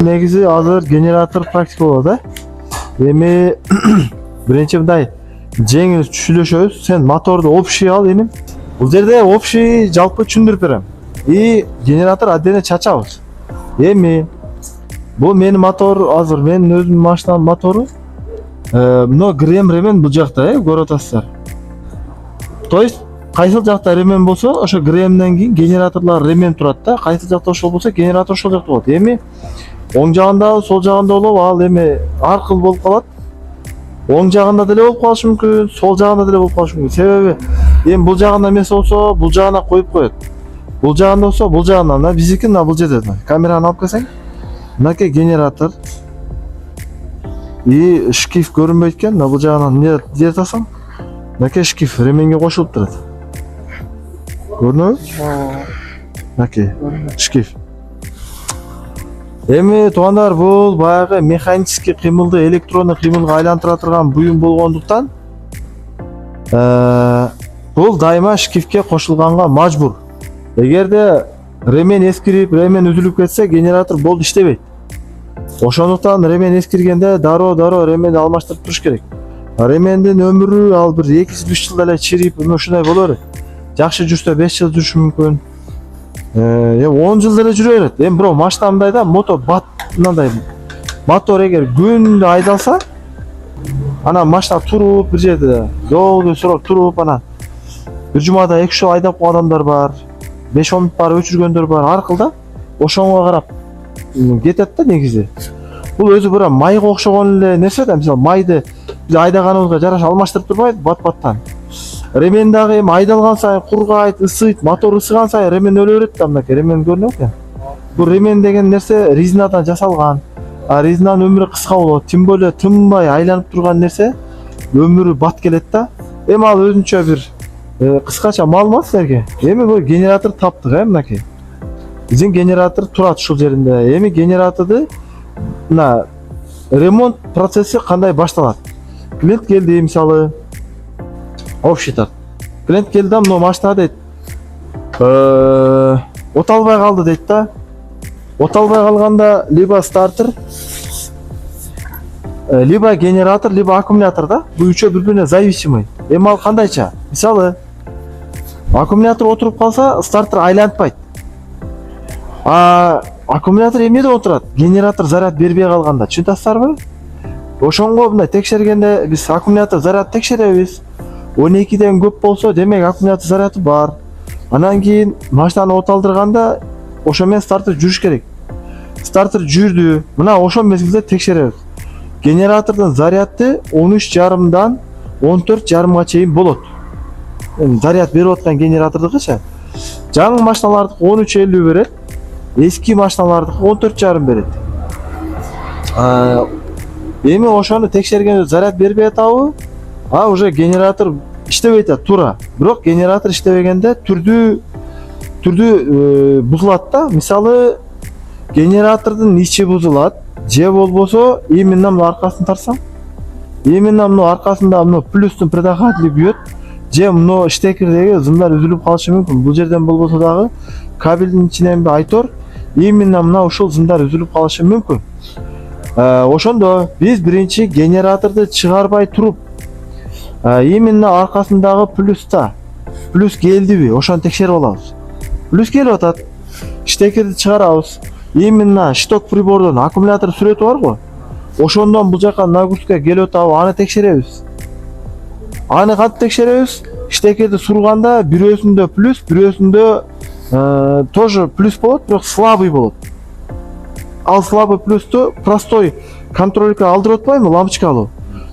Негизи азыр генератор практика болот да. Эми биринчи мындай жеңил түшүнүшөбүз. Сен моторду общий ал эми. Бул жерде общий жалпы түшүндүрүп берем. И генератор отдельно чачабыз. Эми бул менин мотор, азыр менин өзүмдүн машинанын мотору. Мына грем ремен бул жакта, көрүп атасыздар. То есть кайсыл жакта ремен болсо, ошо гремден кийин генераторлор ремен турат да. Кайсыл жакта ошол болсо, генератор ошол жакта болот. Эми оң жагында, сол жагында болуп, ал эми ар кыл болуп калат. Оң жагында деле болуп калышы мүмкүн, сол жагында деле болуп калышы мүмкүн. Себеби эми бул жагында эмес болсо, бул жагына коюп коет. Бул жагында болсо, бул жагына, мына биздики мына бул жерде. Камераны алып келсең, мынакей генератор. И шкиф көрүнбөйт экен, мына бул жагынан эмне деп атасың? Мынакей шкиф ременге кошулуп турат. Көрүнөбү? Мынакей шкиф. Эми туугандар, бул баягы механический кыймылды электрондук кыймылга айлантыра турган буюм болгондуктан бул дайыма шкифке кошулганга мажбур. Эгерде ремен эскирип, ремен үзүлүп кетсе, генератор болду иштебейт. Ошондуктан ремен эскиргенде дароо ременди алмаштырып туруш керек. Ремендин өмүрү ал бир 2-3 жылда эле чирип, ушундай боло берет. Жакшы жүрсө 5 жыл жүрүшү мүмкүн. 10 жыл деле жүрө берет. Эми бирок машина мындай да, мындай мотор эгер күндү айдалса, анан машина туруп бир жерде долго сурап туруп, анан бир жумада 2 жол айдап койгон адамдар бар. 5-10 мүнөт барып өчүргөндөр бар, ар кыл да. Ошонго карап кетет да негизи. Бул өзү бир майга окшогон эле нерсе да. Мисалы, майды биз айдаганыбызга жараша алмаштырып турбайбы бат-баттан. Ремен дагы эми айдалган сайын кургайт, ысыйт, мотор ысыган сайын ремен өлө берет да. Мынакей ремен көрүнөт экен. Бул ремен деген нерсе резинадан жасалган. Резинанын өмүрү кыска болот. Тим более тынбай айланып турган нерсе өмүрү бат келет да. Эми ал өзүнчө бир кыскача маалымат силерге. Эми бул генератор таптык, мынакей. Биздин генератор турат ушул жеринде. Эми генераторду мына ремонт процесси кандай башталат? Клиент келди, мисалы, общий-тат. Клиент келди да, мына машина дейт, оталбай калды дейт да. Оталбай калганда либо стартер, либо генератор, либо аккумулятор да. Бул үчөө бири-бирине зависимый. Эми ал кандайча? Мисалы, аккумулятор отуруп калса, стартер айлантпайт. Аккумулятор эмнеде отурат? Генератор заряд бербей калганда, түшүнүп атасыздарбы? Ошонго мындай текшергенде биз аккумулятор заряд текшеребиз. 12ден көп болсо, демек аккумулятор заряды бар. Анан кийин машинаны оталдырганда ошо менен стартер жүрүш керек. Стартер жүрдү. Мына ошол мезгилде текшеребиз. Генератордун заряды 13,5дан 14,5га чейин болот. Заряд берип аткан генератордукуча. Жаңы машиналардыкы 13,50 берет. Эски машиналардыкы 14,5 берет. Эми ошону текшергенде заряд бербей атабы? Уже генератор иштебей атат туура. Бирок генератор иштебегенде түрдүү бузулат да. Мисалы, генератордун ичи бузулат, же болбосо именно мына аркасын тарсаң, именно мына аркасында мына плюстун предохранители күйөт, же мына штекердеги зымдар үзүлүп калышы мүмкүн. Бул жерден болбосо дагы кабелдин ичинен айтор, именно мына ушул зымдар үзүлүп калышы мүмкүн. Ошондо биз биринчи генераторду чыгарбай туруп, именно аркасындагы плюс келдиби, ошону текшерип алабыз. Плюс келип атат, штекерди чыгарабыз. Именно шток прибордон аккумулятор сүрөтү барго, ошондон бул жака нагрузка келип атабы, аны текшеребиз. Аны кантип текшеребиз? Штекерди сурганда бирөөсүндө плюс, бирөөсүндө тоже плюс болот, бирок слабый болот. Ал слабый плюсту простой контролькка алдырып атпайбы, лампочкалуу.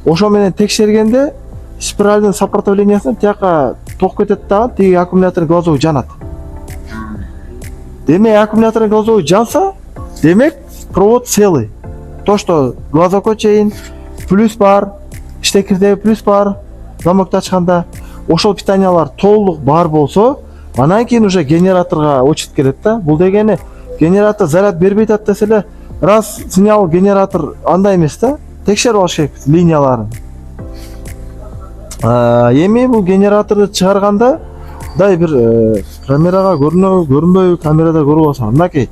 Ошо менен текшергенде спиральдин сопротивлениясын тияка ток кетет дагы, тиги аккумулятор глазовый жанат. Демек аккумулятор глазовый жанса, демек провод целый. То, что глазокко чейин плюс бар, штекердеги плюс бар, замокты ачканда ошол питаниялар толук бар болсо, анан кийин уже генераторго очередь келет да. Бул дегени генератор заряд бербей атат десе эле, раз сигнал генератор андай эмес да, текшерип алыш керек линияларын. Эми бул генераторду чыгарганда дай бир камерага көрүнбөйбү, камерада көрүп алсаң. Мынакей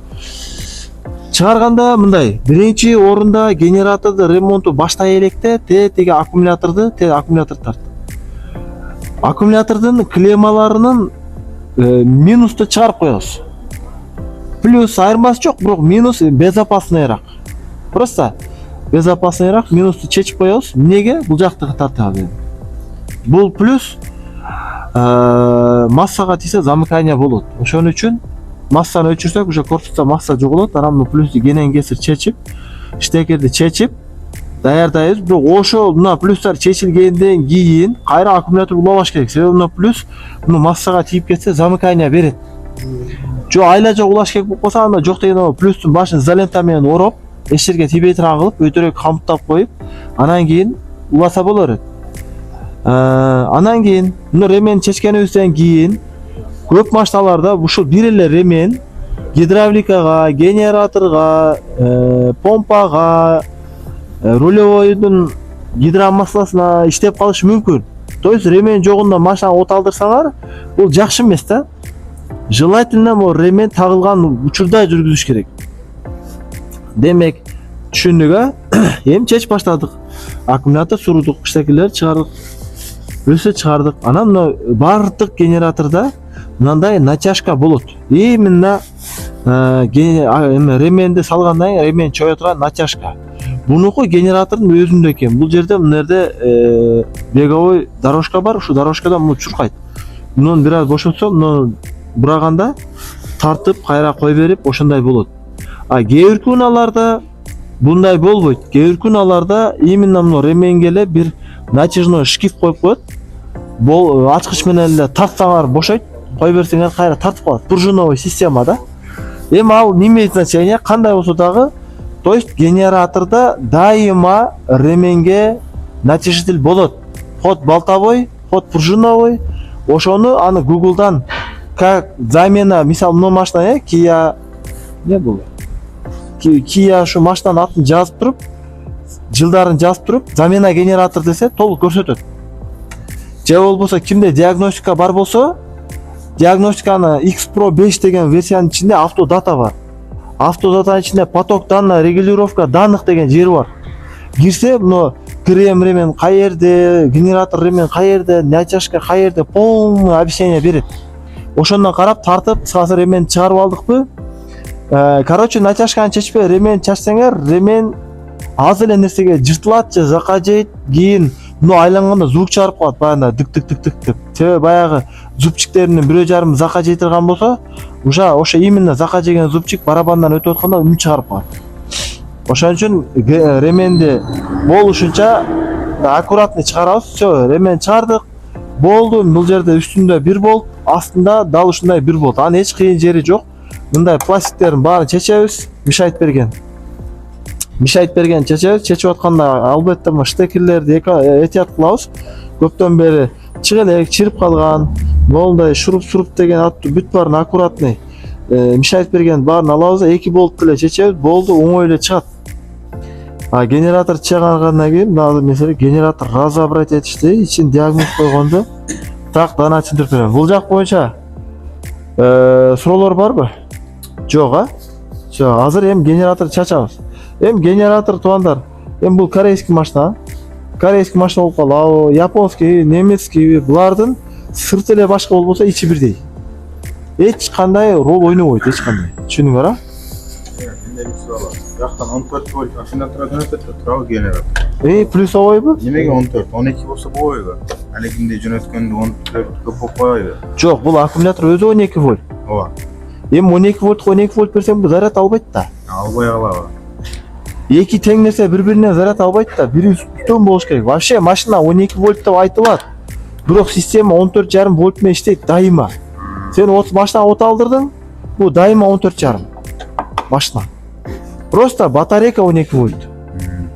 чыгарганда мындай биринчи орунда генераторду ремонту баштай электе теги аккумуляторду тарт. Аккумулятордун клеммаларынын минусту чыгарып коебуз. Плюс айырмасы жок, бирок минус безопасныйраак. Просто безопасныйраак минусту чечип коебуз. Эмнеге? Бул жактыгы тартабыз. Бул плюс массага тийсе замыкание болот. Ошон үчүн массаны өчүрсөк, уже корпуста масса жоголот. Анан плюсту кенен кесир чечип, штекерди чечип даярдайбыз. Бирок ошол мына плюстар чечилгенден кийин кайра аккумулятор улабаш керек. Себеби мына плюс муну массага тийип кетсе замыкание берет. Жо айла жок улаш керек болуп калса, анда жок деген плюстун башын изолента менен ороп, эч жерге тийбей турган кылып, өтөрөк камыттап коюп, анан кийин уласа боло берет. Анан кийин муну ремен чечкенибизден кийин көп машиналарда ушул бир эле ремен гидравликага, генераторго, помпага, рулевойдун гидромасласына иштеп калышы мүмкүн. То есть ремен жогунда машина оталдырсаңар, бул жакшы эмес да. Желательно мо ремен тагылган учурда жүргүзүш керек. Демек, түшүндүк, эми чечип баштадык. Аккумулятор сурудук, штекерлерди чыгардык. Өсө чыгардык. Анан бардык генераторда мындай натяжка болот. Именно ременди салгандан кийин ремен чое турган натяжка. Бунуку генератордун өзүндө экен. Бул жерде мына жерде беговой дорожка бар. Ушу дорожкадан муну чуркайт. Муну бир аз бошотсо, муну бураганда тартып кайра кой берип ошондой болот. А кээ бир унааларда bunday болбойт. Кээ бир унааларда именно мына ременге эле бир натяжной шкив коюп коет. Бул ачкыч менен эле тартсаңар бошойт. Кой берсеңер кайра тартып калат. Пружиновый система да. Эми ал не имеет значения, кандай болсо дагы, то есть генераторда дайыма ременге натяжитель болот. Ход болтовой, ход пружиновый. Ошону аны Google'дан как замена, мисалы мына машина, Kia, не бул? Kia шу машинанын атын жазып туруп, жылдарын жазып туруп, замена генератор десе толук көрсөтөт. Же болбосо кимде диагностика бар болсо, диагностиканы X Pro 5 деген версиянын ичинде автодата бар. Автодатанын ичинде поток данных, регулировка данных деген жери бар. Кирсе, мына крем ремен каерде, генератор ремен каерде, натяжка каерде, полный объяснение берет. Ошондон карап тартып, кыскасы ремен чыгарып алдыкпы? Короче, натяжканы чечпей ремен чачсаңар, ремен аз эле нерсеге жыртылат же жака жейт, кийин муну айланганда звук чыгарып калат, баягында дык деп. Себеби баягы зубчиктеринин бирөө жарым зака жей турган болсо, уже ошо именно зака жеген зубчик барабандан өтүп атканда үн чыгарып калат. Ошон үчүн ременди болушунча аккуратный чыгарабыз. Всё, ремен чыгардык. Болду, бул жерде үстүндө 1 болт, астында дал ушундай 1 болт. Анын эч кыйын жери жок. Мындай пластиктерин баарын чечебиз, мешайт берген чечебиз. Чечип атканда албетте штекерлерди этият кылабыз. Көптөн бери чыгелек, чирип калган, мондай шуруп деген аттуу бүт баарын аккуратный мешайт берген баарын алабыз, 2 болт эле чечебиз, болду, оңой эле чыгат. А генератор чыгаргандан кийин, мисалы генератор разобрать этишти, ичин диагноз койгондо так дана түшүндүрүп берем. Бул жак боюнча суроолор барбы? Жок, а? Жок, азыр эми генератор чачабыз. Эми генератор туугандар, эми бул корейский машина. Корейский машина болуп калабы, японский, немецкий, булардын сырты эле башка болбосо ичи бирдей. Эч кандай рол ойнобойт, эч кандай. Түшүндүңөр, а? Жактан 14 вольт аккумулятордон өтөт, турабы генератор. Плюсовойбу? Немеге 14, 12 болсо болбойбу? Али кимде жөнөткөндө 14 көп болуп калбайбы? Жок, бул аккумулятор өзү 12 вольт. Ооба. Эми 12 вольт берсең бул заряд албайт да. Албай калабы. Эки тең нерсе бири-бирине заряд албайт да. Бири үстөн болуш керек. Вообще машина 12 вольт деп айтылат. Бирок система 14,5 вольт менен иштейт дайыма. Сен машина оталдырдың, бул дайыма 14,5 машина. Просто батарейка 12 вольт.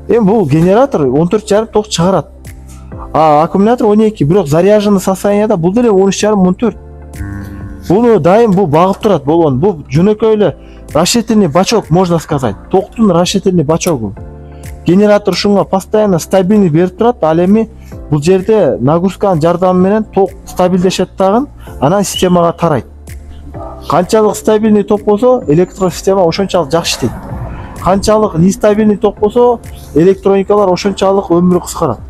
Эми бул генератор 14,5 ток чыгарат. А аккумулятор 12, бирок заряженный состоянияда бул деле 13,5-14. Буну дайым бул багып турат болгон. Бул жөнөкөй эле расширительный бачок, можно сказать. Токтун расширительный бачогу. Генератор ушунга постоянно стабильный берип турат. Ал эми бул жерде нагрузканын жардамы менен ток стабилдешет дагы, анан системага тарайт. Канчалык стабильный ток болсо, электросистема ошончалык жакшы иштейт. канчалык нестабильный ток болсо электроникалар ошончалык өмүрү кыскарат.